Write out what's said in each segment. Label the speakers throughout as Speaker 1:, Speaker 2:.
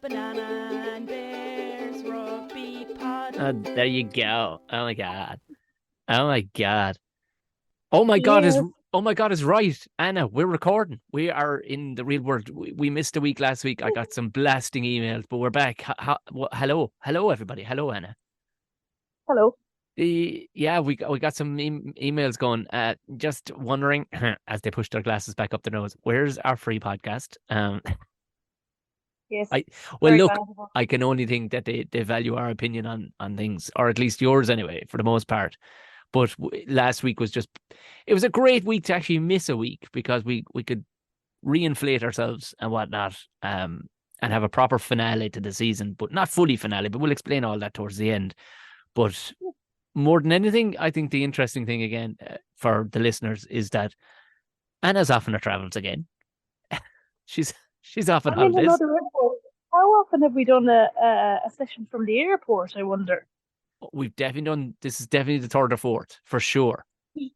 Speaker 1: Banana and Bears Rugby Pod.
Speaker 2: There you go. Oh my god. Oh my god. Oh my god is
Speaker 3: Yes.
Speaker 2: oh my god is right. Anna, we're recording. We are in the real world. We missed a week last week. I got some blasting emails, but we're back. Hello. Hello everybody. Hello Anna.
Speaker 3: Hello.
Speaker 2: Yeah, we got some emails going. Just wondering as they push their glasses back up their nose, where's our free podcast?
Speaker 3: Yes.
Speaker 2: Well,
Speaker 3: Very
Speaker 2: look,
Speaker 3: valuable.
Speaker 2: I can only think that they value our opinion on things, or at least yours anyway, for the most part. But last week was it was a great week to actually miss a week because we could reinflate ourselves and whatnot, and have a proper finale to the season, but not fully finale, but we'll explain all that towards the end. But more than anything, I think the interesting thing again for the listeners is that Anna's off on her travels again. she's off on
Speaker 3: I'm in
Speaker 2: holidays.
Speaker 3: another airport. How often have we done a session from the airport, I wonder?
Speaker 2: We've definitely done, this is definitely the third or fourth, for sure.
Speaker 3: Did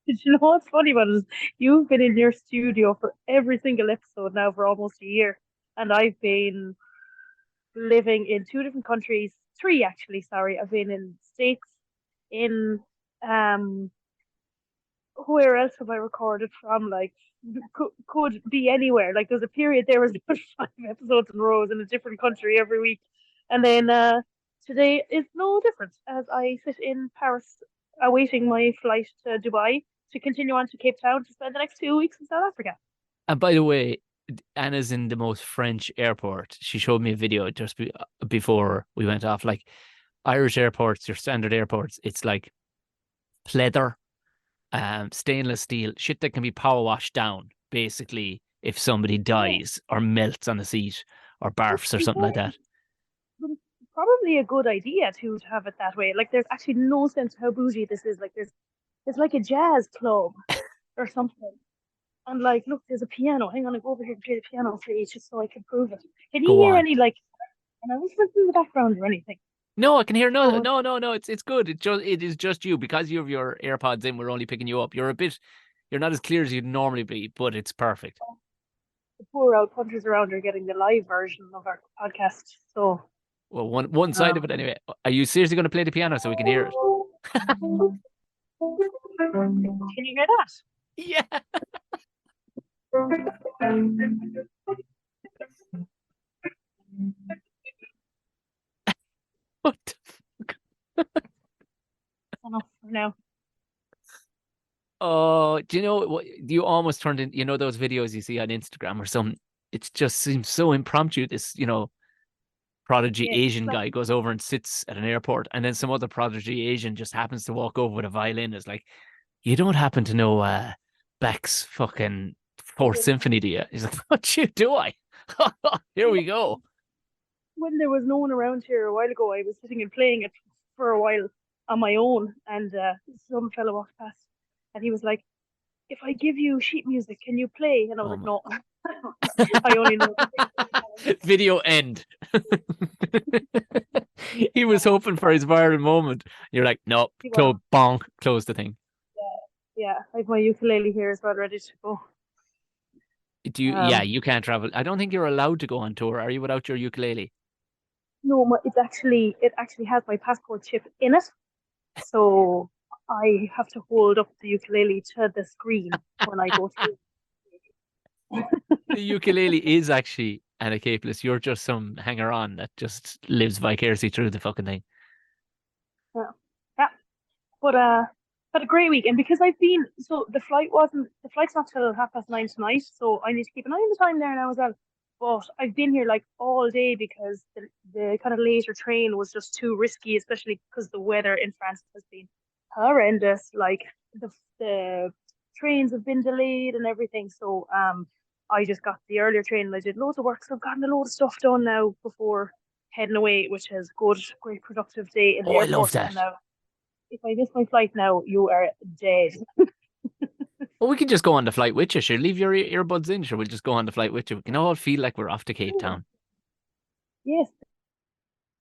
Speaker 3: you know what's funny about it? You've been in your studio for every single episode now for almost a year. And I've been living in two different countries, three actually, sorry. I've been in States, in where else have I recorded from? Like, could be anywhere. Like, there's a period there was about 5 episodes in rows in a different country every week, and then today is no different as I sit in Paris awaiting my flight to Dubai to continue on to Cape Town to spend the next 2 weeks in South Africa.
Speaker 2: And by the way, Anna's in the most French airport. She showed me a video just before we went off. Like Irish airports, your standard airports, it's like pleather, stainless steel, shit that can be power washed down, basically, if somebody dies or melts on the seat or barfs or something like that.
Speaker 3: But it's probably a good idea to have it that way. Like, there's actually no sense how bougie this is. Like, it's like a jazz club or something. And like, look, there's a piano. Hang on, I go over here and play the piano for you just so I can prove it. Can you
Speaker 2: Go
Speaker 3: hear
Speaker 2: on.
Speaker 3: any like announcements in the background or anything?
Speaker 2: No, I can hear no.
Speaker 3: Oh.
Speaker 2: It's good. It is just you because you have your AirPods in. We're only picking you up. You're not as clear as you'd normally be, but it's perfect.
Speaker 3: The poor old punters around are getting the live version of our podcast. So,
Speaker 2: Well, one side of it anyway. Are you seriously going to play the piano so we can hear it?
Speaker 3: Can you hear that?
Speaker 2: Yeah. What the fuck?
Speaker 3: Enough for now.
Speaker 2: Oh, do you know what? You almost turned in, those videos you see on Instagram or something. It just seems so impromptu. This, prodigy
Speaker 3: Yeah,
Speaker 2: Asian
Speaker 3: like,
Speaker 2: guy goes over and sits at an airport, and then some other prodigy Asian just happens to walk over with a violin. It's like, you don't happen to know Bach's fucking Fourth Symphony, do you? He's like, what you do I? Here we go.
Speaker 3: when there was no one around here a while ago, I was sitting and playing it for a while on my own, and some fellow walked past, and he was like, "If I give you sheet music, can you play?" And I was
Speaker 2: Oh
Speaker 3: like,
Speaker 2: my.
Speaker 3: "No, I only know."
Speaker 2: Video end. He was hoping for his viral moment. You're like, no,
Speaker 3: Well,
Speaker 2: close the thing.
Speaker 3: yeah, I have my ukulele here as well, ready to go.
Speaker 2: Yeah, you can't travel. I don't think you're allowed to go on tour. Are you without your ukulele?
Speaker 3: No, it actually has my passport chip in it, so I have to hold up the ukulele to the screen when I go through.
Speaker 2: The ukulele is actually Anna Capeless. You're just some hanger on that just lives vicariously through the fucking thing.
Speaker 3: Yeah, yeah. But had a great week, and because the flight's not till 9:30 tonight, so I need to keep an eye on the time there now as well. But I've been here like all day because the kind of later train was just too risky, especially because the weather in France has been horrendous. Like the trains have been delayed and everything. So I just got the earlier train and I did loads of work. So I've gotten a load of stuff done now before heading away, which is good, great productive day in the
Speaker 2: Oh, I love
Speaker 3: airport.
Speaker 2: that.
Speaker 3: And now if I miss my flight now, you are dead.
Speaker 2: Well, we can just go on the flight with you. Sure, leave your earbuds in. Sure, we'll just go on the flight with you. We can all feel like we're off to Cape Town.
Speaker 3: Yes,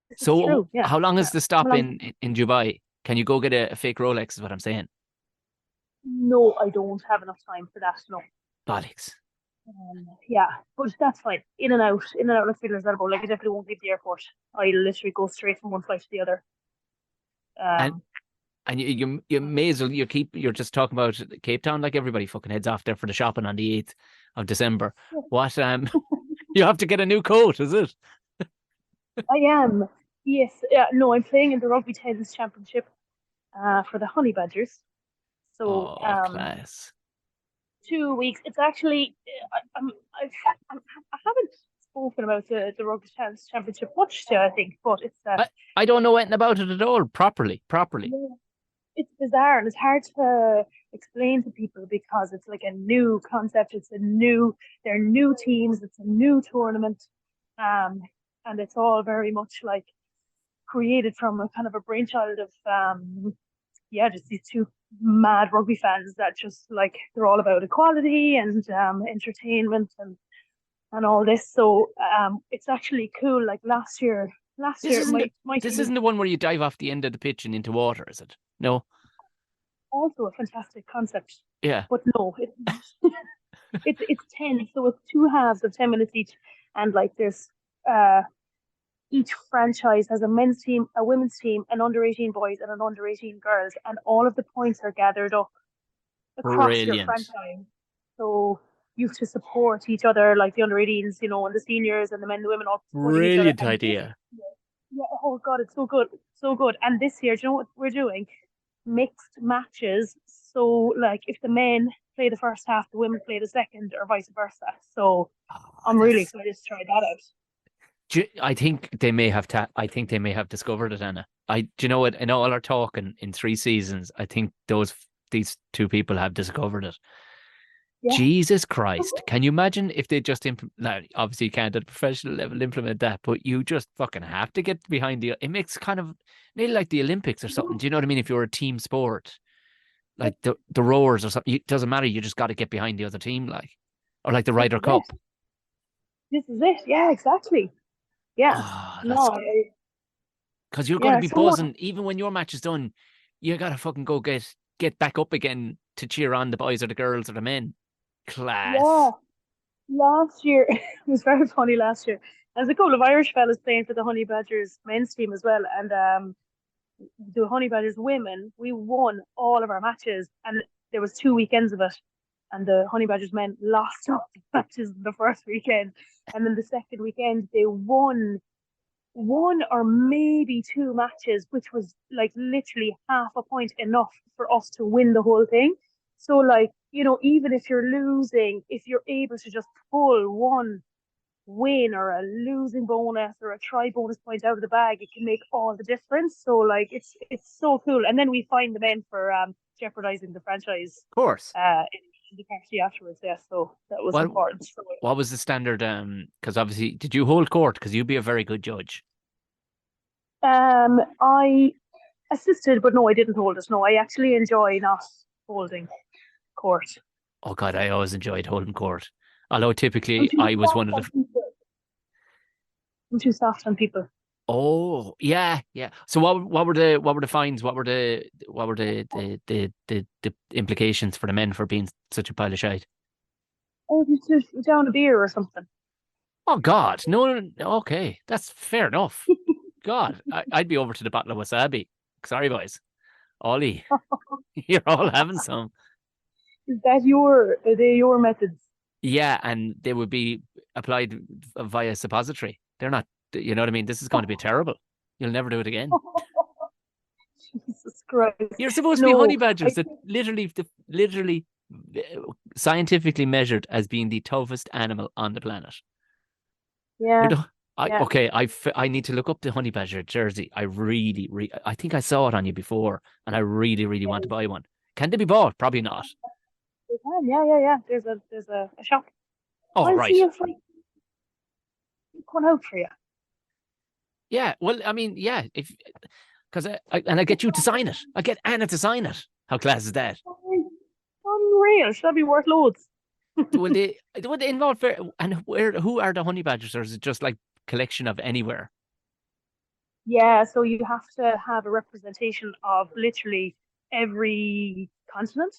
Speaker 3: this is
Speaker 2: So,
Speaker 3: true. Yeah.
Speaker 2: how long is the stop
Speaker 3: Well,
Speaker 2: in Dubai? Can you go get a fake Rolex? Is what I'm saying.
Speaker 3: no, I don't have enough time for that. No.
Speaker 2: Bollocks.
Speaker 3: Yeah, but that's fine. In and out like fiddler's elbow. Like I definitely won't leave the airport. I literally go straight from one flight to the other.
Speaker 2: And
Speaker 3: Um,
Speaker 2: you may as well you're just talking about Cape Town like everybody fucking heads off there for the shopping on the 8th of December. What you have to get a new coat, is it?
Speaker 3: I am. Yes. Yeah. No, I'm playing in the rugby tennis championship. For the Honey Badgers. So
Speaker 2: Oh, class.
Speaker 3: 2 weeks. It's actually I've, I'm, I haven't spoken about the rugby tennis championship much, I think, but
Speaker 2: I don't know anything about it at all properly. Properly.
Speaker 3: yeah, it's bizarre and it's hard to explain to people because it's like a new concept. They're new teams. It's a new tournament, um, and it's all very much like created from a kind of a brainchild of just these two mad rugby fans that just like they're all about equality and entertainment and all this. So it's actually cool. Like last
Speaker 2: This
Speaker 3: year
Speaker 2: isn't
Speaker 3: my
Speaker 2: this
Speaker 3: team is
Speaker 2: isn't the one where you dive off the end of the pitch and into water, is it? No.
Speaker 3: also a fantastic concept,
Speaker 2: Yeah.
Speaker 3: but no, it's 10, so it's two halves of 10 minutes each, and like there's uh each franchise has a men's team, a women's team, an under 18 boys, and an under 18 girls, and all of the points are gathered up across your
Speaker 2: Brilliant.
Speaker 3: franchise. So you have to support each other, like the under 18s, and the seniors and the men and the women all supporting each other.
Speaker 2: Brilliant
Speaker 3: And this
Speaker 2: idea.
Speaker 3: year, yeah, oh God, it's so good, so good. And this year, do you know what we're doing? Mixed matches. So like if the men play the first half, the women play the second, or vice versa. So
Speaker 2: Oh,
Speaker 3: I'm really
Speaker 2: that's
Speaker 3: excited to try that out.
Speaker 2: I think they may have I think they may have discovered it, Anna. Do you know what? In all our talk in 3 seasons, I think these two people have discovered it.
Speaker 3: Yeah.
Speaker 2: Jesus Christ. Can you imagine if they just now obviously you can't at a professional level implement that, but you just fucking have to get behind it makes kind of nearly like the Olympics or something. Do you know what I mean? If you're a team sport, like the rowers or something, it doesn't matter, you just got to get behind the other team, like, or like the
Speaker 3: This
Speaker 2: Ryder
Speaker 3: is it.
Speaker 2: Cup.
Speaker 3: This is it. Yeah, exactly. Yeah.
Speaker 2: Oh, that's
Speaker 3: No,
Speaker 2: because you're going to
Speaker 3: yeah,
Speaker 2: be
Speaker 3: so
Speaker 2: buzzing even when your match is done. You gotta fucking go get back up again to cheer on the boys or the girls or the men.
Speaker 3: yeah.
Speaker 2: Class.
Speaker 3: Last year it was very funny last year. There's a couple of Irish fellas playing for the Honey Badgers men's team as well. And the Honey Badgers women, we won all of our matches and there was 2 weekends of it. And the Honey Badgers men lost all the matches the first weekend. And then the second weekend they won one or maybe two matches, which was like literally half a point enough for us to win the whole thing. So, like, even if you're losing, if you're able to just pull one win or a losing bonus or a try bonus point out of the bag, it can make all the difference. So, like, it's so cool. And then we find the men for jeopardizing the franchise
Speaker 2: Of course.
Speaker 3: in the party afterwards. Yeah, so that was
Speaker 2: What
Speaker 3: important. So,
Speaker 2: what was the standard? Because obviously, did you hold court? Because you'd be a very good judge.
Speaker 3: I assisted, but no, I didn't hold it. No, I actually enjoy not holding court.
Speaker 2: Oh God, I always enjoyed holding court. Although
Speaker 3: I'm
Speaker 2: typically
Speaker 3: too
Speaker 2: I was one
Speaker 3: soft
Speaker 2: of
Speaker 3: on
Speaker 2: the.
Speaker 3: people. I'm too soft on people.
Speaker 2: Oh yeah, yeah. So what were the fines? What were the implications for the men for being such a pile of shite?
Speaker 3: Oh, just down a beer or something.
Speaker 2: Oh God, no, no, no, okay, that's fair enough. God, I'd be over to the bottle of wasabi. Sorry, boys. Ollie, you're all having some.
Speaker 3: Is that are they your methods?
Speaker 2: Yeah, and they would be applied via suppository. They're not, you know what I mean? This is going to be terrible. You'll never do it again.
Speaker 3: Jesus Christ.
Speaker 2: You're supposed to be honey
Speaker 3: No,
Speaker 2: badgers that literally scientifically measured as being the toughest animal on the planet. You
Speaker 3: yeah,
Speaker 2: know,
Speaker 3: yeah.
Speaker 2: I need to look up the honey badger jersey. I think I saw it on you before, and I really, really want to buy one. Can they be bought? Probably not.
Speaker 3: They can. Yeah, yeah, yeah. There's a shop.
Speaker 2: Oh,
Speaker 3: I'll see
Speaker 2: right.
Speaker 3: if I pick one out for you.
Speaker 2: Yeah. Well, I mean, yeah. If because I get you to sign it. I get Anna to sign it. How class is that?
Speaker 3: Unreal. Should that be worth loads?
Speaker 2: Will they involve fair and who are the honey badgers, or is it just like collection of anywhere?
Speaker 3: Yeah, so you have to have a representation of literally every continent.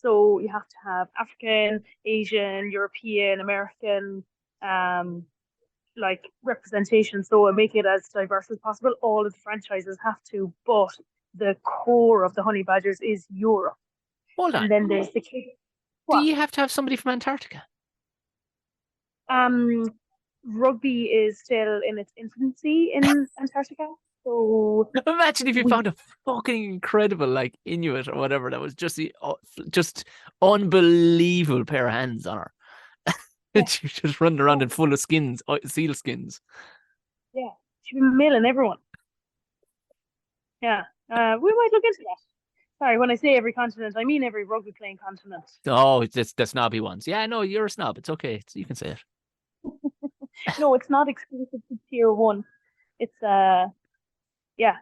Speaker 3: So you have to have African, Asian, European, American, like representation. So make it as diverse as possible. All of the franchises have to, but the core of the Honey Badgers is Europe.
Speaker 2: Hold on.
Speaker 3: And then there's the kids.
Speaker 2: Do
Speaker 3: What?
Speaker 2: you have to have somebody from Antarctica?
Speaker 3: Rugby is still in its infancy in Antarctica. So
Speaker 2: Imagine if you
Speaker 3: we
Speaker 2: found a fucking incredible like Inuit or whatever that was just unbelievable pair of hands on her.
Speaker 3: Yeah.
Speaker 2: She just running around in full of skins, seal skins.
Speaker 3: yeah, she'd be milling everyone. Yeah. We might look into that. Sorry, when I say every continent, I mean every rugby playing continent.
Speaker 2: Oh, it's the snobby ones. Yeah, no, you're a snob. It's okay. You can say it.
Speaker 3: No, it's not exclusive to tier one. It's yeah,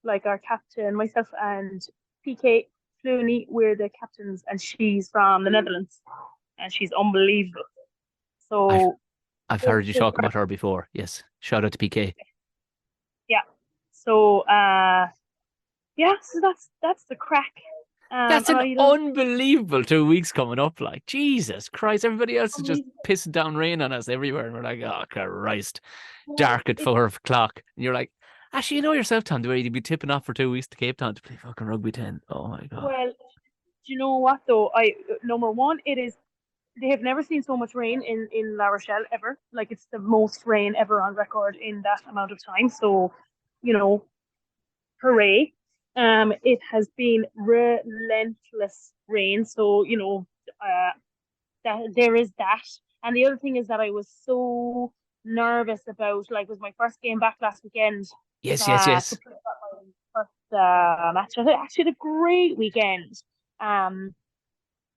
Speaker 3: like our captain, myself and PK Flooney, we're the captains, and she's from the Netherlands, and she's unbelievable. So
Speaker 2: I've heard you talk about her before. Yes, shout out to PK.
Speaker 3: yeah. So yeah, so that's the crack.
Speaker 2: That's an unbelievable 2 weeks coming up. Like, Jesus Christ, everybody else is just pissing down rain on us everywhere. And we're like, oh, Christ, dark at 4 o'clock. And you're like, actually, you know yourself, Tom, the way you'd be tipping off for 2 weeks to Cape Town to play fucking rugby 10. Oh, my God.
Speaker 3: Well, do you know what, though? Number one, they have never seen so much rain in La Rochelle ever. Like, it's the most rain ever on record in that amount of time. So, hooray. It has been relentless rain. So, that there is that. And the other thing is that I was so nervous about, like, it was my first game back last weekend.
Speaker 2: Yes.
Speaker 3: So my first match. I actually had a great weekend.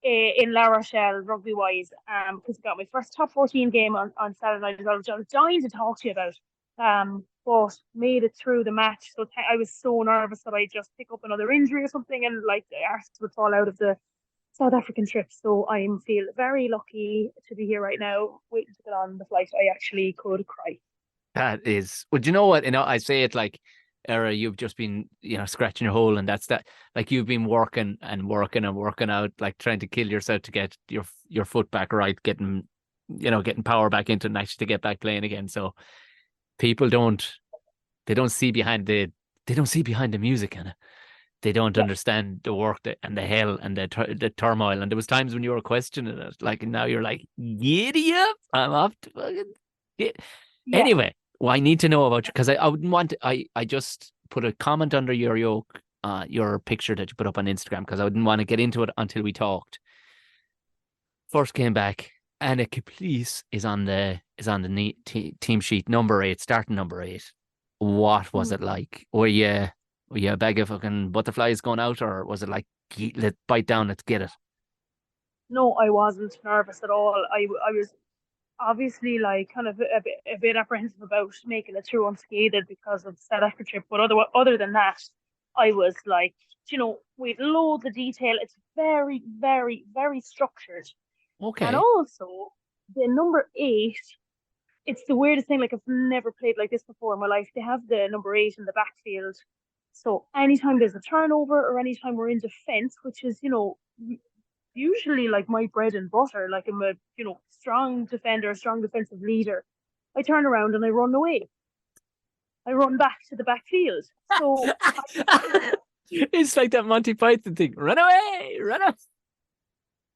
Speaker 3: In La Rochelle, rugby wise, because I got my first top 14 game on Saturday night, which I was dying to talk to you about. But made it through the match. So I was so nervous that I just pick up another injury or something, and like the arse would fall out of the South African trip. So I feel very lucky to be here right now, waiting to get on the flight. I actually could cry.
Speaker 2: That is, well, do you know what? I say it like, Era, you've just been, scratching your hole, and that's that. Like, you've been working and working and working out, like trying to kill yourself to get your foot back right, getting power back into it and actually to get back playing again. So people don't see behind the music, and they don't understand the work and the hell and the turmoil. And there was times when you were questioning it, like, and now you're like, giddy up, I'm off to fucking yeah. Anyway, well, I need to know about you, because I wouldn't want to, I just put a comment under your picture that you put up on Instagram, because I wouldn't want to get into it until we talked. First came back, and a Caprice is on the team sheet, number 8, starting number 8. What was it like? Were you a bag of fucking butterflies going out, or was it like, let's bite down, let's get it?
Speaker 3: No, I wasn't nervous at all. I was obviously like kind of a bit apprehensive about making it through unscathed because of the South Africa trip. But other than that, I was like, with loads of detail. It's very, very, very structured.
Speaker 2: Okay.
Speaker 3: And also, the number 8, it's the weirdest thing. Like, I've never played like this before in my life. They have the number 8 in the backfield. So anytime there's a turnover or anytime we're in defense, which is, usually like my bread and butter, like I'm a, strong defender, strong defensive leader, I turn around and I run away. I run back to the backfield. So
Speaker 2: it's like that Monty Python thing. Run away, run up.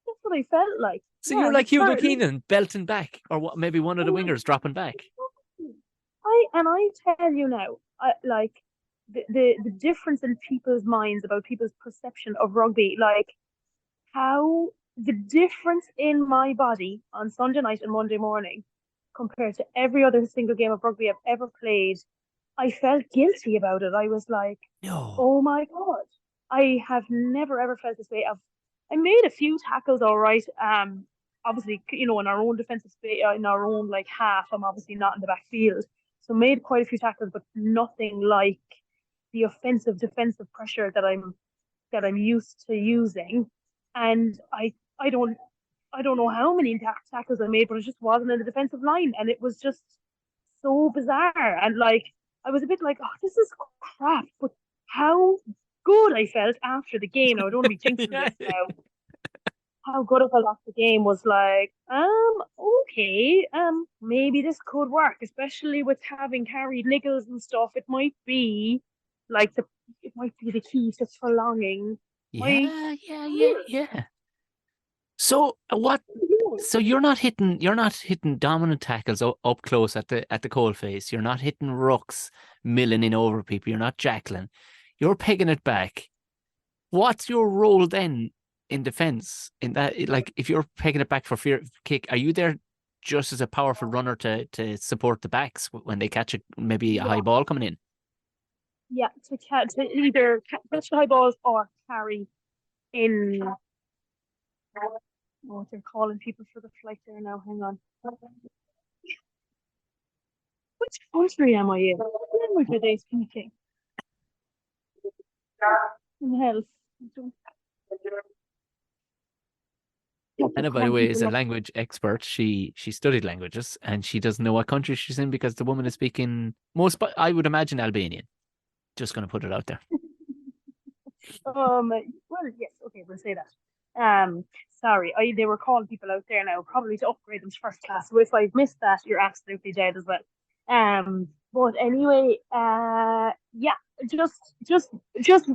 Speaker 3: That's what I felt like.
Speaker 2: So you're like Hugo Keenan belting back, or what? Maybe one of the wingers dropping back.
Speaker 3: I tell you now, like the difference in people's minds about people's perception of rugby, like how the difference in my body on Sunday night and Monday morning compared to every other single game of rugby I've ever played, I felt guilty about it. I was like,
Speaker 2: no.
Speaker 3: Oh my God, I have never ever felt this way. I made a few tackles, all right. Obviously, in our own defensive space, in our own like half, I'm obviously not in the backfield. So made quite a few tackles, but nothing like the offensive defensive pressure that I'm used to using. And I don't know how many tackles I made, but it just wasn't in the defensive line, and it was just so bizarre. And like I was a bit like, oh, this is crap. But how good I felt after the game. Now I don't want to be jinxing
Speaker 2: Yeah.
Speaker 3: this now. How good I felt after the game was like, okay, maybe this could work, especially with having carried niggles and stuff. It might be like it might be the key to prolonging my
Speaker 2: Yeah. So what? So you're not hitting dominant tackles up close at the cold face. You're not hitting rucks, milling in over people. You're not jackling. You're pegging it back. What's your role then in defense? In that, like, if you're pegging it back for fear kick, are you there just as a powerful runner to support the backs when they catch maybe a high
Speaker 3: Yeah,
Speaker 2: ball coming in?
Speaker 3: yeah, to either catch the high balls or carry in. Oh, they're calling people for the flight there now. Hang on. Which country am I in? What language are they speaking? In health.
Speaker 2: Anna, by the way, is a language expert. She studied languages and she doesn't know what country she's in because the woman is speaking I would imagine Albanian. Just going to put it out there.
Speaker 3: Well, yes, okay, we'll say that. Sorry, they were calling people out there now, probably to upgrade them to first class. So if I've missed that, you're absolutely dead as well. But anyway, yeah, just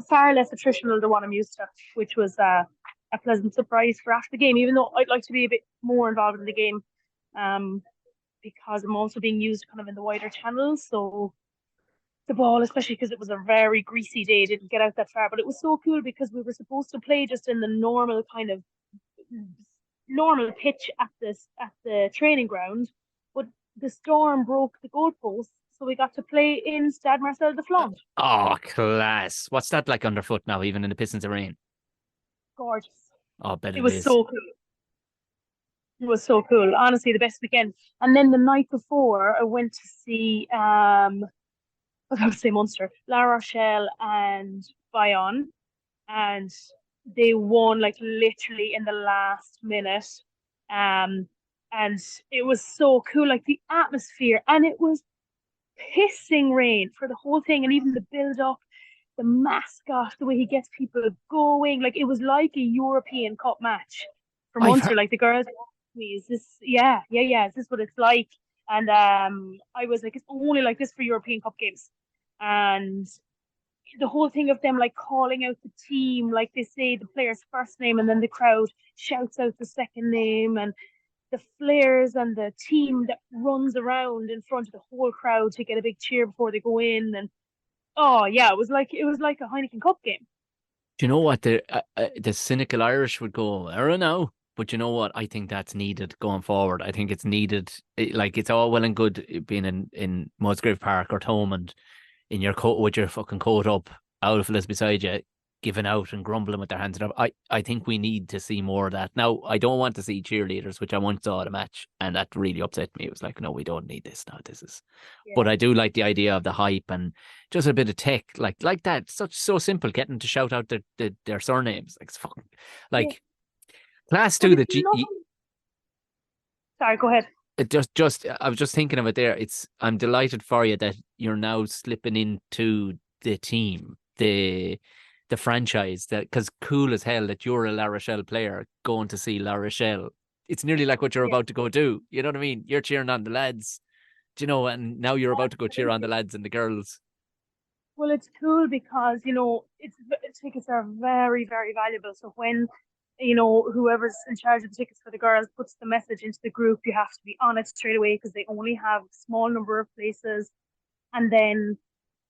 Speaker 3: far less attritional than what I'm used to, which was a pleasant surprise for after the game. Even though I'd like to be a bit more involved in the game, because I'm also being used kind of in the wider channels, so the ball, especially because it was a very greasy day, didn't get out that far. But it was so cool because we were supposed to play just in the normal kind of normal pitch at the training ground, but the storm broke the goalposts, so we got to play in Stade Marcel de Flandre.
Speaker 2: Oh, class! What's that like underfoot now, even in the pissing of rain?
Speaker 3: Gorgeous.
Speaker 2: Oh, bet
Speaker 3: it was is. So cool. It was so cool. Honestly, the best weekend. And then the night before, I went to see I was going to say Munster, La Rochelle and Bayonne, and they won like literally in the last minute. And it was so cool, like the atmosphere, and it was pissing rain for the whole thing, and even the build up, the mascot, the way he gets people going, like it was like a European Cup match for Munster. Like the girls, is this, yeah, is this what it's like? And I was like, it's only like this for European Cup games. And the whole thing of them like calling out the team, like they say the player's first name and then the crowd shouts out the second name, and the flares and the team that runs around in front of the whole crowd to get a big cheer before they go in. And oh yeah, it was like a Heineken Cup game.
Speaker 2: Do you know what the cynical Irish would go, I don't know. But you know what? I think that's needed going forward. I think it's needed. Like, it's all well and good being in Musgrave Park or Thomond in your coat with your fucking coat up, out of fellas beside you, giving out and grumbling with their hands up. I think we need to see more of that. Now, I don't want to see cheerleaders, which I once saw at a match, and that really upset me. It was like, no, we don't need this now. This is, but I do like the idea of the hype and just a bit of tech, like that. So simple, getting to shout out their surnames. Like, it's fucking like class two that
Speaker 3: Sorry, go ahead.
Speaker 2: It just I was just thinking of it there. I'm delighted for you that you're now slipping into the team, the franchise, that, because cool as hell that you're a La Rochelle player going to see La Rochelle. It's nearly like what you're about to go do. You know what I mean? You're cheering on the lads, do you know, and now you're about to go cheer on the lads and the girls.
Speaker 3: Well, it's cool because, tickets are very, very valuable. So when, whoever's in charge of the tickets for the girls puts the message into the group, you have to be on it straight away because they only have a small number of places. And then,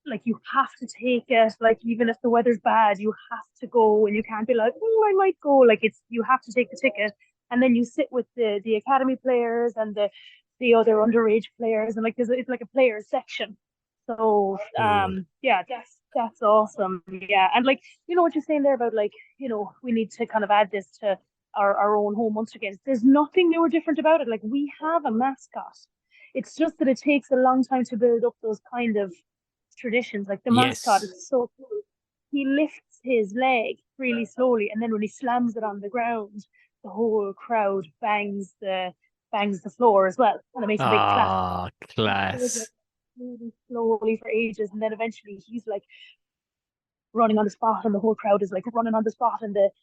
Speaker 3: like, you have to take it. Like, even if the weather's bad, you have to go, and you can't be like, oh, I might go. Like, you have to take the ticket. And then you sit with the academy players and the other underage players, and like it's like a players section. So yeah, that's awesome. Yeah, and like what you're saying there about like we need to kind of add this to our own home Munster games. There's nothing new or different about it. Like, we have a mascot. It's just that it takes a long time to build up those kind of traditions. Like, the mascot is so cool. He lifts his leg really slowly, and then when he slams it on the ground, the whole crowd bangs the floor as well, and it makes a big clap.
Speaker 2: Ah, class.
Speaker 3: Really slowly for ages, and then eventually he's like running on the spot, and the whole crowd is like running on the spot in the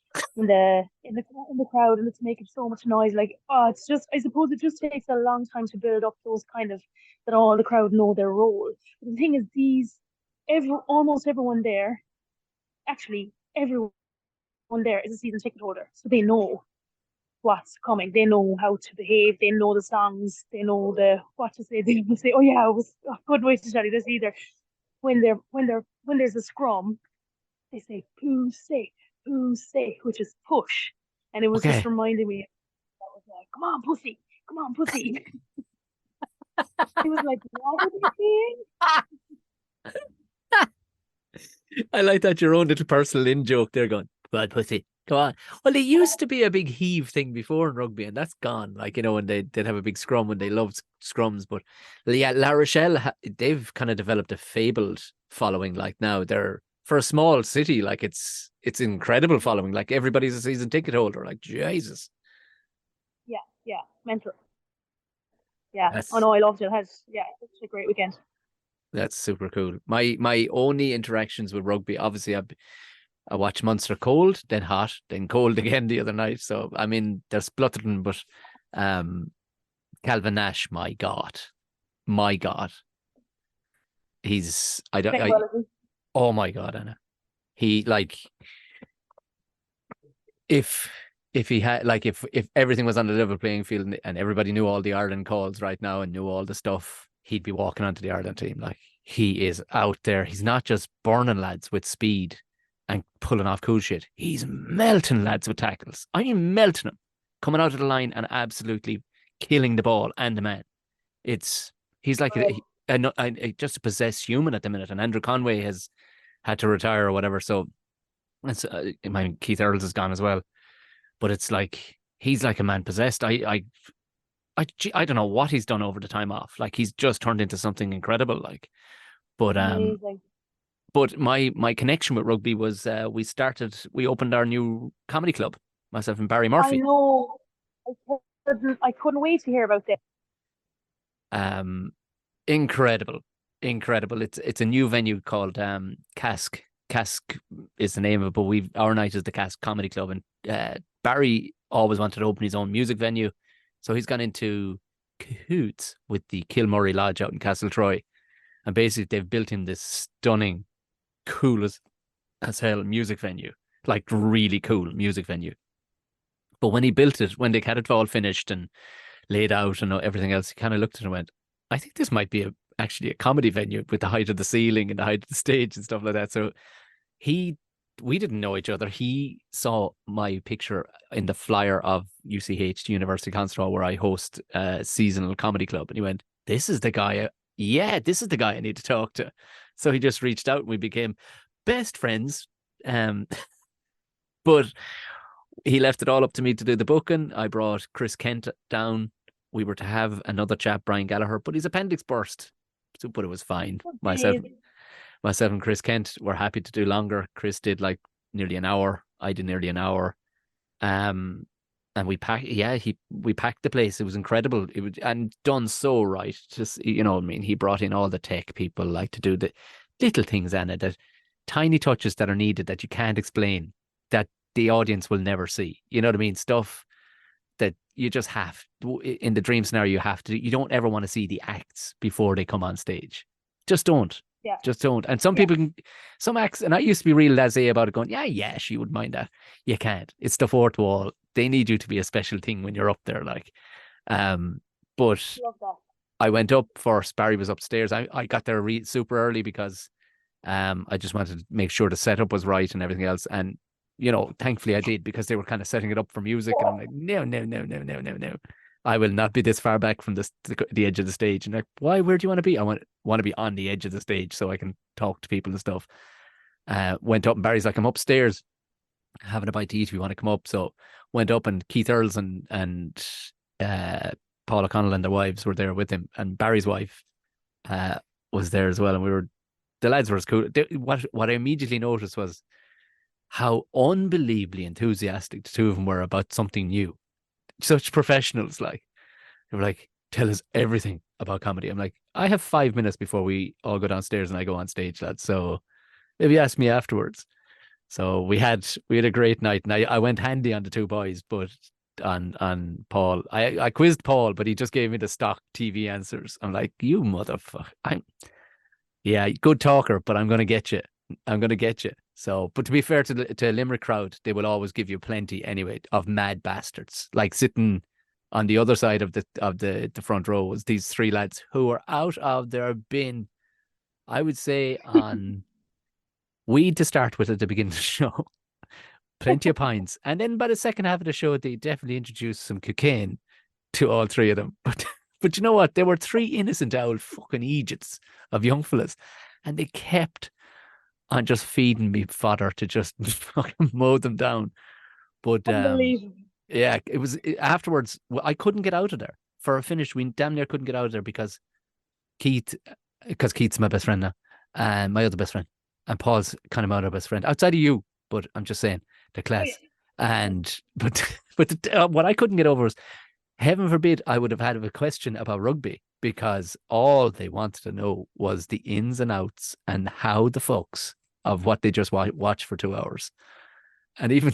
Speaker 3: crowd, and it's making so much noise. Like, oh, it's just, I suppose it just takes a long time to build up those kind of, that all the crowd know their role. But the thing is, almost everyone there, actually everyone there is a season ticket holder, so they know what's coming. They know how to behave. They know the songs. They know what to say. They will say, "Oh yeah, it was a good way to tell you this either." When there's a scrum, they say "poo say," which is push, and it was
Speaker 2: Okay.
Speaker 3: just reminding me. I was like, "Come on, pussy! Come on, pussy!" It was like, "What are they saying?"
Speaker 2: I like that your own little personal in joke there going, come on, pussy, come on. Well, it used to be a big heave thing before in rugby, and that's gone. Like, when they'd have a big scrum when they loved scrums. But yeah, La Rochelle, they've kind of developed a fabled following. Like now they're, for a small city, like it's incredible following. Like everybody's a season ticket holder. Like, Jesus.
Speaker 3: Yeah, mental. Yeah, oh
Speaker 2: That's
Speaker 3: no, I loved it. It's a great weekend.
Speaker 2: that's super cool. My only interactions with rugby, obviously, I watched Munster cold, then hot, then cold again the other night. So I mean, they're spluttering, but Calvin Nash, my God, he's
Speaker 3: Playing well, isn't
Speaker 2: oh my God, Anna, he like if he had like if everything was on the level playing field and everybody knew all the Ireland calls right now and knew all the stuff, he'd be walking onto the Ireland team. Like he is out there. He's not just burning lads with speed and pulling off cool shit. He's melting lads with tackles. I mean, melting them, coming out of the line and absolutely killing the ball and the man. He's like just a possessed human at the minute. And Andrew Conway has had to retire or whatever. So that's I mean, Keith Earls is gone as well. But it's like he's like a man possessed. I don't know what he's done over the time off. Like he's just turned into something incredible. Like, but
Speaker 3: amazing.
Speaker 2: But my connection with rugby was we opened our new comedy club, myself and Barry
Speaker 3: I
Speaker 2: Murphy.
Speaker 3: know. I couldn't wait to hear about this.
Speaker 2: Incredible. It's a new venue called Cask. Cask is the name of it, but our night is the Cask Comedy Club, and Barry always wanted to open his own music venue, so he's gone into cahoots with the Kilmurray Lodge out in Castle Troy, and basically they've built him this stunning, cool as hell music venue, like really cool music venue. But when he built it, when they had it all finished and laid out and everything else, he kind of looked at it and went, I think this might be actually a comedy venue with the height of the ceiling and the height of the stage and stuff like that. So we didn't know each other. He saw my picture in the flyer of UCH, University Concert Hall, where I host a seasonal comedy club. And he went, this is the guy. This is the guy I need to talk to. So he just reached out and we became best friends. But he left it all up to me to do the booking. I brought Chris Kent down. We were to have another chap, Brian Gallagher, but his appendix burst. So, but it was fine. Myself and Chris Kent were happy to do longer. Chris did like nearly an hour. I did nearly an hour. And we packed. Yeah, we packed the place. It was incredible. It was and done so right. Just what I mean. He brought in all the tech people, like to do the little things, Anna, that tiny touches that are needed that you can't explain, that the audience will never see. You know what I mean? Stuff that you just have in the dream scenario. You don't ever want to see the acts before they come on stage. Just don't.
Speaker 3: Yeah.
Speaker 2: Just don't. And some people some acts, and I used to be real laissez about it, going, yeah, she would mind that. You can't. It's the fourth wall. They need you to be a special thing when you're up there. Like, but I went up first. Barry was upstairs. I got there super early because I just wanted to make sure the setup was right and everything else. And thankfully I did, because they were kind of setting it up for music, and I'm like, no. I will not be this far back from the edge of the stage. And like, why? Where do you want to be? I want to be on the edge of the stage so I can talk to people and stuff. Went up and Barry's like, I'm upstairs having a bite to eat if you want to come up. So went up, and Keith Earls and Paul O'Connell and their wives were there with him, and Barry's wife was there as well. And the lads were as cool. What I immediately noticed was how unbelievably enthusiastic the two of them were about something new. Such professionals. Like, they were like, tell us everything about comedy. I'm like, I have 5 minutes before we all go downstairs and I go on stage, lads. So maybe ask me afterwards. So we had a great night, and I went handy on the two boys, but on Paul, I quizzed Paul, but he just gave me the stock TV answers. I'm like, you motherfucker! Yeah, good talker, but I'm gonna get you. I'm gonna get you. So, but to be fair to the Limerick crowd, they will always give you plenty anyway of mad bastards. Like sitting on the other side of the front row was these three lads who were out of their bin. I would say on weed to start with at the beginning of the show, plenty of pints, and then by the second half of the show, they definitely introduced some cocaine to all three of them. But you know what? They were three innocent old fucking Egypts of young fellas, and they kept on just feeding me fodder to just fucking mow them down. But
Speaker 3: Unbelievable.
Speaker 2: yeah, it was afterwards. I couldn't get out of there for a finish. We damn near couldn't get out of there because Keith's my best friend now, and my other best friend, and Paul's kind of my other best friend outside of you. But I'm just saying the class, and but what I couldn't get over was, heaven forbid, I would have had a question about rugby because all they wanted to know was the ins and outs and how the fucks of what they just watched for 2 hours. And even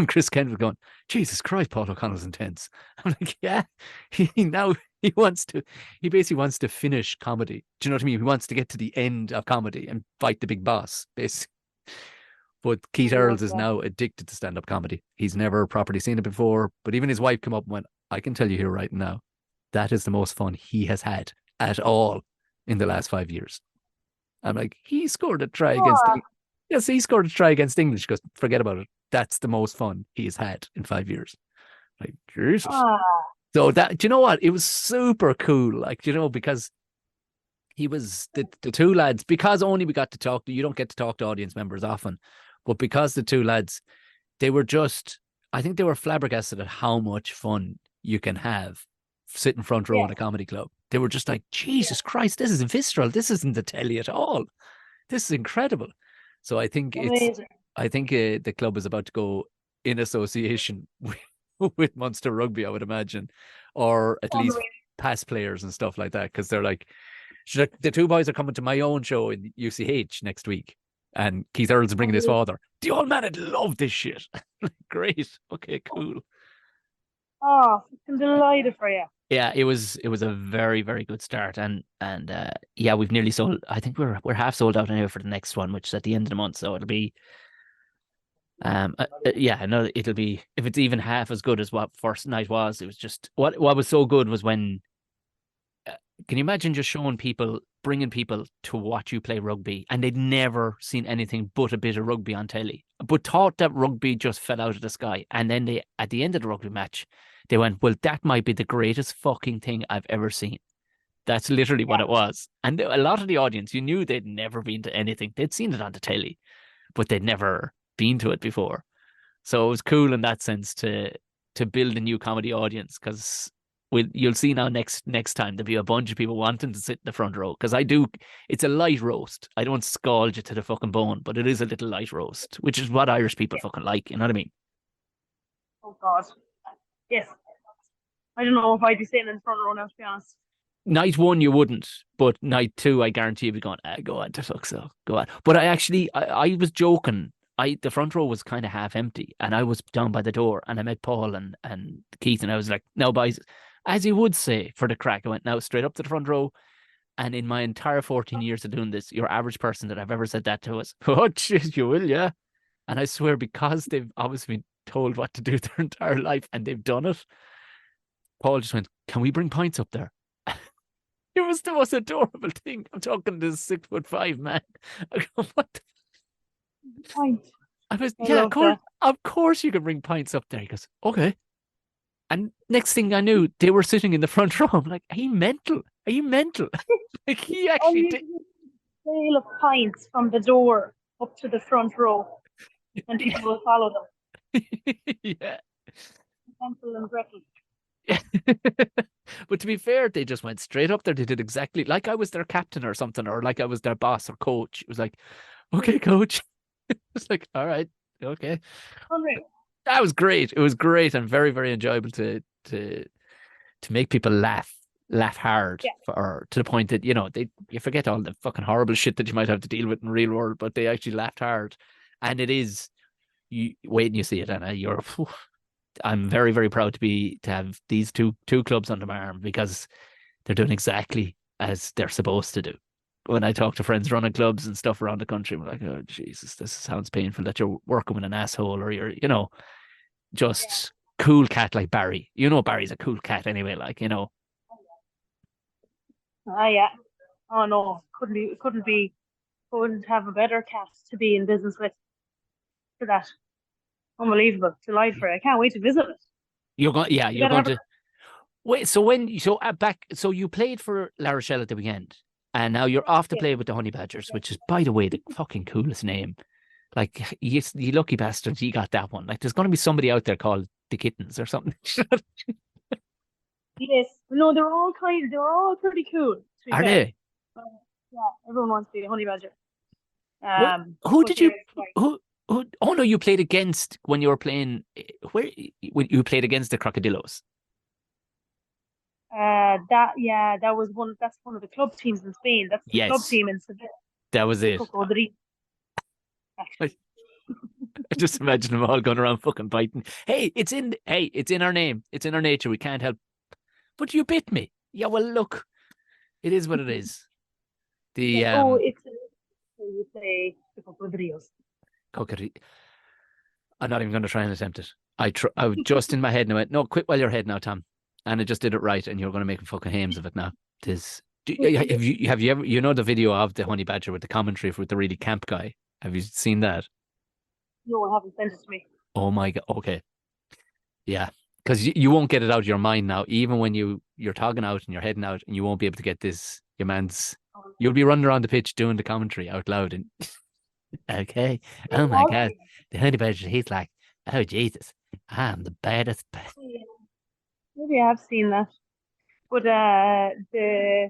Speaker 2: Chris Kent was going, Jesus Christ, Paul O'Connell's intense. I'm like, yeah, he basically wants to finish comedy. Do you know what I mean? He wants to get to the end of comedy and fight the big boss, basically. But Keith Earls is now addicted to stand-up comedy. He's never properly seen it before, but even his wife came up and went, I can tell you here right now, that is the most fun he has had at all in the last 5 years. I'm like, he scored a try against English. Yes, he scored a try against English. Because forget about it. That's the most fun he has had in 5 years. Like, Jesus. So that, do you know what? It was super cool. Like, you know, because he was the two lads, because only we got to talk to, you don't get to talk to audience members often, but because the two lads, they were just, I think they were flabbergasted at how much fun you can have sitting front row in a comedy club. They were just like, Jesus Christ, this is visceral. This isn't the telly at all. This is incredible. So I think the club is about to go in association with Munster Rugby, I would imagine, or at least past players and stuff like that, because they're like, the two boys are coming to my own show in UCH next week, and Keith Earls is bringing his father. The old man would love this shit. Great. Okay, cool.
Speaker 3: Oh, I'm delighted for you.
Speaker 2: Yeah, it was a very, very good start, and yeah, we've nearly sold. I think we're half sold out anyway for the next one, which is at the end of the month. So it'll be, yeah, no, it'll be, if it's even half as good as what first night was. It was just what was so good was when. Can you imagine just bringing people to watch you play rugby, and they'd never seen anything but a bit of rugby on telly, but thought that rugby just fell out of the sky, and then they, at the end of the rugby match, they went, well, that might be the greatest fucking thing I've ever seen. That's literally what it was. And a lot of the audience, you knew they'd never been to anything. They'd seen it on the telly, but they'd never been to it before. So it was cool in that sense to build a new comedy audience, because you'll see now next time there'll be a bunch of people wanting to sit in the front row, because it's a light roast. I don't scald you to the fucking bone, but it is a little light roast, which is what Irish people fucking like, you know what I mean?
Speaker 3: Oh God. Yes. I don't know if I'd be sitting in the front row now, to be honest.
Speaker 2: Night one you wouldn't, but night two I guarantee you'd be going, go on, the fuck so, go on. But I was joking. The front row was kind of half empty, and I was down by the door, and I met Paul and Keith, and I was like, no, boys, as you would say for the crack, I went, now straight up to the front row. And in my entire 14 years of doing this, your average person that I've ever said that to was, oh, jeez, you will, yeah. And I swear, because they've obviously been told what to do their entire life and they've done it, Paul just went, can we bring pints up there? It was the most adorable thing. I'm talking to this 6'5" man. I go, what the
Speaker 3: Pints.
Speaker 2: I was, yeah, of course you can bring pints up there. He goes, okay. And next thing I knew, they were sitting in the front row. I'm like, are you mental? Are you mental? Like, he actually did.
Speaker 3: Sale of pints from the door up to the front row, and people will follow them.
Speaker 2: Yeah.
Speaker 3: Hansel and Gretel.
Speaker 2: But to be fair, they just went straight up there. They did exactly like I was their captain or something, or like I was their boss or coach. It was like, okay, coach. It was like, all right, okay.
Speaker 3: Unreal.
Speaker 2: That was great. It was great and very, very enjoyable to make people laugh. laugh hard,
Speaker 3: Yeah.
Speaker 2: or to the point that you forget all the fucking horrible shit that you might have to deal with in the real world, but they actually laughed hard, and it is. You wait and you see it, Anna. I'm very, very proud to have these two clubs under my arm, because they're doing exactly as they're supposed to do. When I talk to friends running clubs and stuff around the country, I'm like, oh Jesus, this sounds painful that you're working with an asshole, or you're, just cool cat like Barry. Barry's a cool cat anyway,
Speaker 3: Yeah. Oh no, couldn't have a better cat to be in business with for that. Unbelievable. Delighted for it. I can't wait to visit it.
Speaker 2: You're going, yeah,
Speaker 3: You
Speaker 2: you're
Speaker 3: gotta
Speaker 2: going
Speaker 3: have
Speaker 2: to wait. So you played for La Rochelle at the weekend, and now you're off to
Speaker 3: Yeah.
Speaker 2: play with the Honeybadgers, which is, by the way, the fucking coolest name. Like, you lucky bastards, you got that one. Like, there's going to be somebody out there called the Kittens or something.
Speaker 3: Yes. No, they're all pretty cool, to be
Speaker 2: Are
Speaker 3: fair.
Speaker 2: they?
Speaker 3: Yeah, everyone wants to be a honey badger.
Speaker 2: What? Who
Speaker 3: But
Speaker 2: did you?
Speaker 3: they're like,
Speaker 2: Who? Oh no, you played against when you were playing. When you played against the Crocodillos?
Speaker 3: that was one. That's one of the club teams in Spain. That's the club
Speaker 2: Yes,
Speaker 3: team in Seville.
Speaker 2: that was it.
Speaker 3: Cocodri,
Speaker 2: I
Speaker 3: actually.
Speaker 2: just imagine them all going around fucking biting. Hey, it's in our name. It's in our nature. We can't help. But you bit me. Yeah, well, look, it is what it is. The
Speaker 3: It's so you say the Cocodrios.
Speaker 2: cockatoo. I'm not even going to try and attempt it. I was just in my head and I went, no, quit while you're ahead now, Tom. And I just did it right, and you're going to make fucking hames of it now. Have you ever the video of the honey badger with the commentary with the really camp guy? Have you seen that?
Speaker 3: No, I haven't sent it to me.
Speaker 2: Oh my god. Okay. Yeah. Because you won't get it out of your mind now, even when you're talking out and you're heading out, and you won't be able to get this. You'll be running around the pitch doing the commentary out loud, and okay. Oh my god, the honey badger. He's like, oh Jesus, I'm the baddest.
Speaker 3: Yeah, maybe I have seen that. But the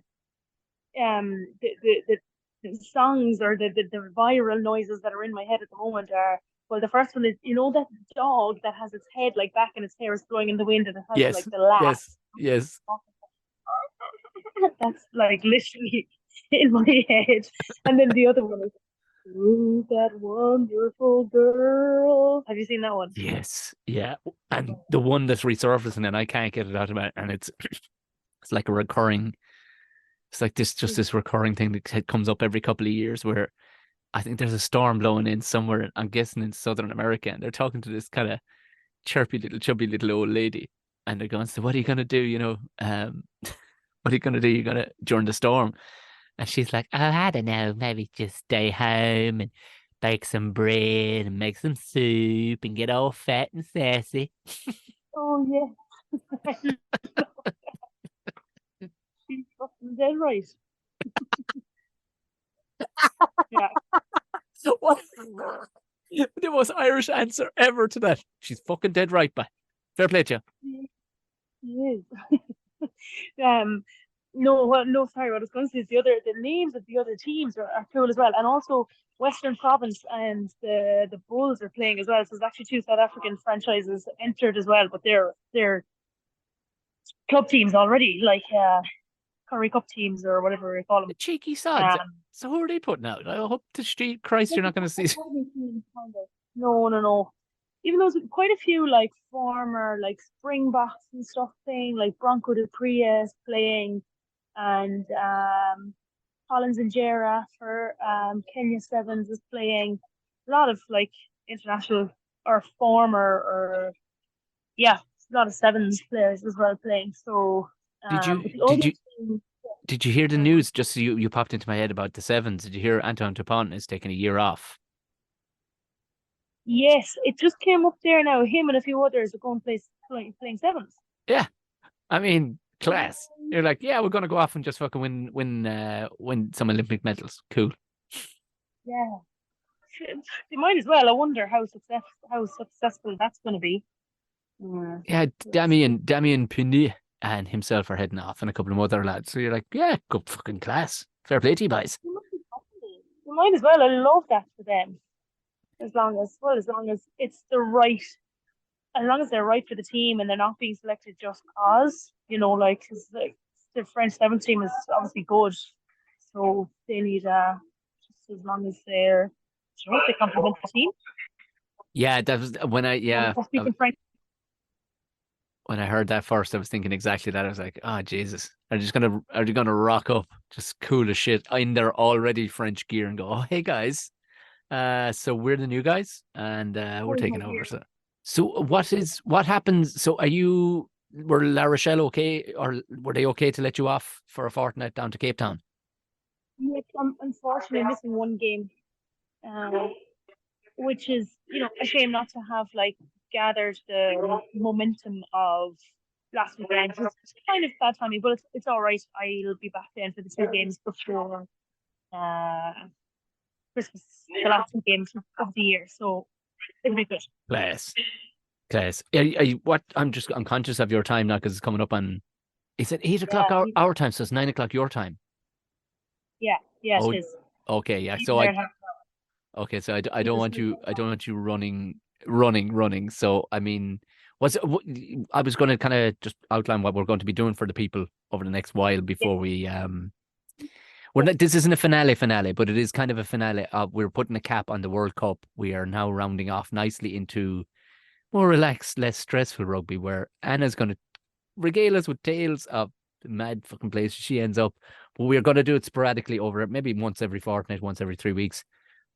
Speaker 3: songs or the viral noises that are in my head at the moment are, well, the first one is, that dog that has its head like back and its hair is blowing in the wind and it has
Speaker 2: Yes,
Speaker 3: like the laugh.
Speaker 2: yes.
Speaker 3: That's like literally in my head. And then the other one is, ooh, that wonderful girl. Have you seen that one?
Speaker 2: Yes, yeah, and the one that's resurfacing, and I can't get it out of my, and it's like a recurring. It's like this recurring thing that comes up every couple of years, where I think there's a storm blowing in somewhere. I'm guessing in Southern America, and they're talking to this kind of chubby little old lady, and they're going, "So what are you gonna do? What are you gonna do? You're gonna during the storm?" And she's like, "Oh, I don't know. Maybe just stay home and bake some bread and make some soup and get all fat and sassy."
Speaker 3: Oh, yeah. She's fucking dead right. Yeah.
Speaker 2: What? The most Irish answer ever to that. She's fucking dead right, but fair play to you.
Speaker 3: She is. No, sorry, what I was going to say is the names of the other teams are cool as well, and also Western Province and the Bulls are playing as well. So there's actually two South African franchises entered as well, but they're club teams already, like Curry Cup teams or whatever we call them.
Speaker 2: The cheeky sods.
Speaker 3: Um,
Speaker 2: So who are they putting out? I hope to Christ you're not going to see.
Speaker 3: No. Even though there's quite a few like former like Springboks and stuff playing, like Bronco de Prius playing, and Collins and Jera for Kenya Sevens is playing. A lot of like international or former or yeah, a lot of sevens players as well playing. So
Speaker 2: Did you
Speaker 3: but the
Speaker 2: did
Speaker 3: other
Speaker 2: you
Speaker 3: team,
Speaker 2: did you hear the news? Just so you popped into my head about the sevens. Did you hear Anton Tapon is taking a year off?
Speaker 3: yes, it just came up there now. Him and a few others are going to playing sevens.
Speaker 2: Yeah, I mean, class. You're like, yeah, we're gonna go off and just fucking win some Olympic medals. Cool.
Speaker 3: Yeah. They might as well. I wonder how successful that's going to be.
Speaker 2: Yeah, Damien Pinet and himself are heading off, and a couple of other lads. So you're like, yeah, good fucking class. Fair play to you guys.
Speaker 3: They might as well. I love that for them. As long as it's the right, as long as they're right for the team and they're not being selected just cause, like, 'cause, like the French 7th team is obviously good, so they need just as long as they're, they complement the team.
Speaker 2: Yeah, that was when
Speaker 3: Speaking French.
Speaker 2: when I heard that first, I was thinking exactly that. I was like, oh Jesus, are they gonna rock up just cool as shit in their already French gear and go, oh hey guys, so we're the new guys and we're taking over. So what happens? So were La Rochelle okay, or were they okay to let you off for a fortnight down to Cape Town?
Speaker 3: Yes, I'm unfortunately missing one game, which is, a shame not to have gathered the momentum of last weekend. It's kind of bad timing, but it's all right. I'll be back then for the 2 games before Christmas, the last 2 games of the year. So it'll be good.
Speaker 2: Class. I'm conscious of your time now because it's coming up on. Is it 8 o'clock our time? So it's 9 o'clock your time.
Speaker 3: Yeah, it is.
Speaker 2: Okay, yeah. So so I don't want you running. So I mean, I was going to kind of just outline what we're going to be doing for the people over the next while before we this isn't a finale, but it is kind of a finale. We're putting a cap on the World Cup. We are now rounding off nicely into more relaxed, less stressful rugby, where Anna's going to regale us with tales of the mad fucking places she ends up. But we're going to do it sporadically over maybe once every fortnight, once every 3 weeks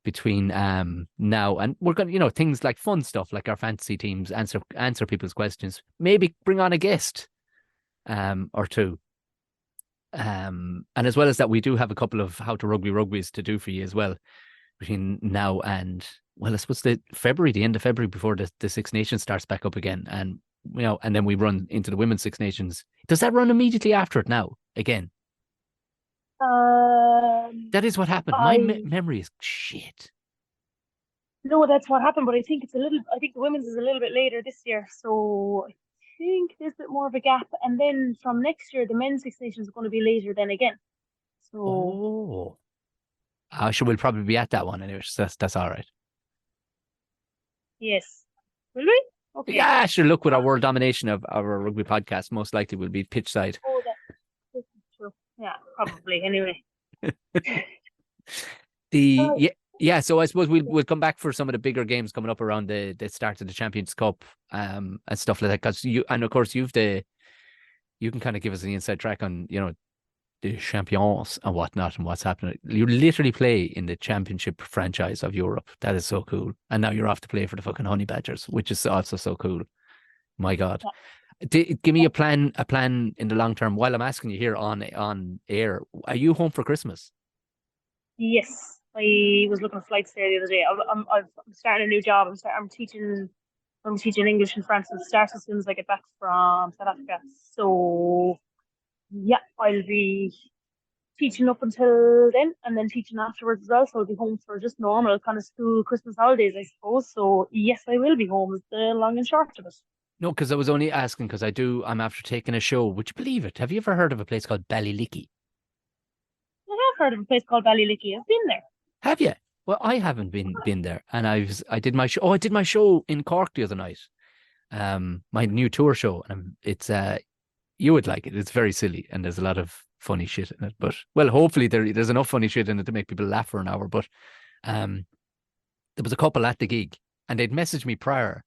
Speaker 2: between now and we're going to, things like fun stuff like our fantasy teams, answer people's questions, maybe bring on a guest or two. And as well as that, we do have a couple of How to Rugby Rugbies to do for you as well between now and, well, I suppose the end of February before the Six Nations starts back up again. And, and then we run into the Women's Six Nations. Does that run immediately after it now again? That is what happened. My memory is shit.
Speaker 3: No, that's what happened, but I think I think the women's is a little bit later this year. So I think there's a bit more of a gap. And then from next year, the men's Six Nations is going to be later then again. So.
Speaker 2: Sure, we'll probably be at that one anyway. So that's all right.
Speaker 3: Yes. Will we? Okay.
Speaker 2: Yeah, sure. Look, with our world domination of our rugby podcast, most likely we'll be pitch side.
Speaker 3: Oh, that's true. Yeah, probably. Anyway.
Speaker 2: So I suppose we'll come back for some of the bigger games coming up around the start of the Champions Cup and stuff like that. Because you can kind of give us an inside track on the champions and whatnot and what's happening. You literally play in the championship franchise of Europe. That is so cool. And now you're off to play for the fucking Honey-Badgers, which is also so cool. My God. Give me a plan in the long term. While I'm asking you here on air, are you home for Christmas?
Speaker 3: Yes. I was looking at flights there the other day. I'm starting a new job. I'm teaching English in France. I'll start as soon as I get back from South Africa. So yeah, I'll be teaching up until then and then teaching afterwards as well. So I'll be home for just normal kind of school Christmas holidays, I suppose. So yes, I will be home is the long and short of it.
Speaker 2: No, because I was only asking because I'm after taking a show. Would you believe it? Have you ever heard of a place called Ballylicky?
Speaker 3: I have heard of a place called Ballylicky. I've been there.
Speaker 2: Have you? Well, I haven't been there, and I did my show. Oh, I did my show in Cork the other night. My new tour show, and it's you would like it. It's very silly, and there's a lot of funny shit in it. But well, hopefully there's enough funny shit in it to make people laugh for an hour. But there was a couple at the gig, and they'd messaged me prior,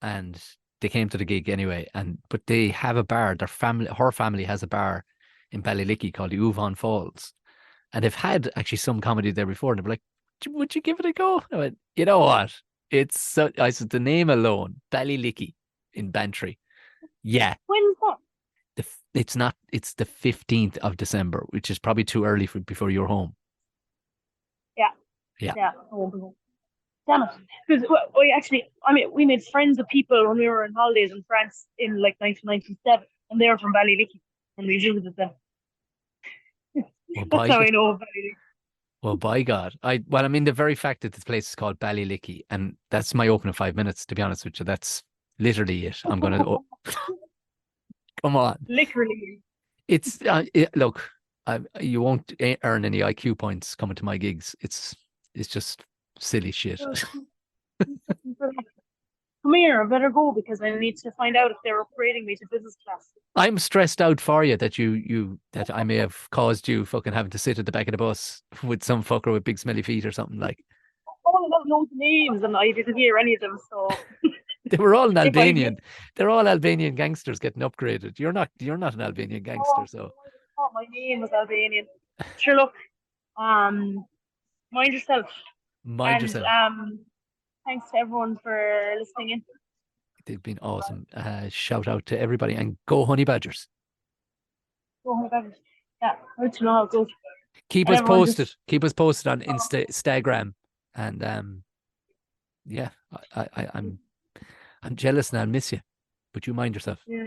Speaker 2: and they came to the gig anyway. But they have a bar. Her family has a bar in Ballylicky called the Uvon Falls. And they've had actually some comedy there before. And they were like, would you give it a go? I went, you know what? I said, the name alone, Ballylicky in Bantry. Yeah.
Speaker 3: When's that?
Speaker 2: It's the 15th of December, which is probably too early before you're home.
Speaker 3: Yeah. I won't be home. Damn it. Because we made friends with people when we were on holidays in France in 1997. And they were from Ballylicky. And we visited them. That's how I know about it.
Speaker 2: Well, by God. The very fact that this place is called Ballylicky, and that's my opening 5 minutes, to be honest with you. That's literally it. I'm going to... Come on.
Speaker 3: Literally.
Speaker 2: It's... look, you won't earn any IQ points coming to my gigs. It's just silly shit.
Speaker 3: Come here, I better go because I need to find out if they're upgrading me to business class.
Speaker 2: I'm stressed out for you that that I may have caused you fucking having to sit at the back of the bus with some fucker with big smelly feet or something like.
Speaker 3: Oh, I have loads of names and I didn't hear any of them. So
Speaker 2: They were all in
Speaker 3: if I
Speaker 2: Albanian. They're all Albanian gangsters getting upgraded. You're not an Albanian gangster, so
Speaker 3: thought my name was Albanian. Sure, look, mind yourself.
Speaker 2: mind
Speaker 3: And
Speaker 2: yourself.
Speaker 3: thanks to everyone for listening in.
Speaker 2: They've been awesome. Shout out to everybody and go Honey Badgers.
Speaker 3: Oh my God. Yeah, I don't know how it goes.
Speaker 2: Keep
Speaker 3: And
Speaker 2: us
Speaker 3: everyone
Speaker 2: posted.
Speaker 3: just-
Speaker 2: Keep us posted on Instagram. And yeah, I'm jealous now. I miss you, but you mind yourself.
Speaker 3: Yeah,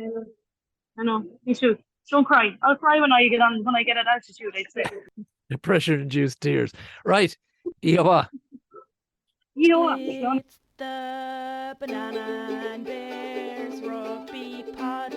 Speaker 3: I know. Me too. Don't cry. I'll cry when I get at altitude, I'd say.
Speaker 2: The pressure-induced tears. Right. Iowa.
Speaker 3: You know what? Sean?
Speaker 1: It's the Banana and Bears Rugby Pod.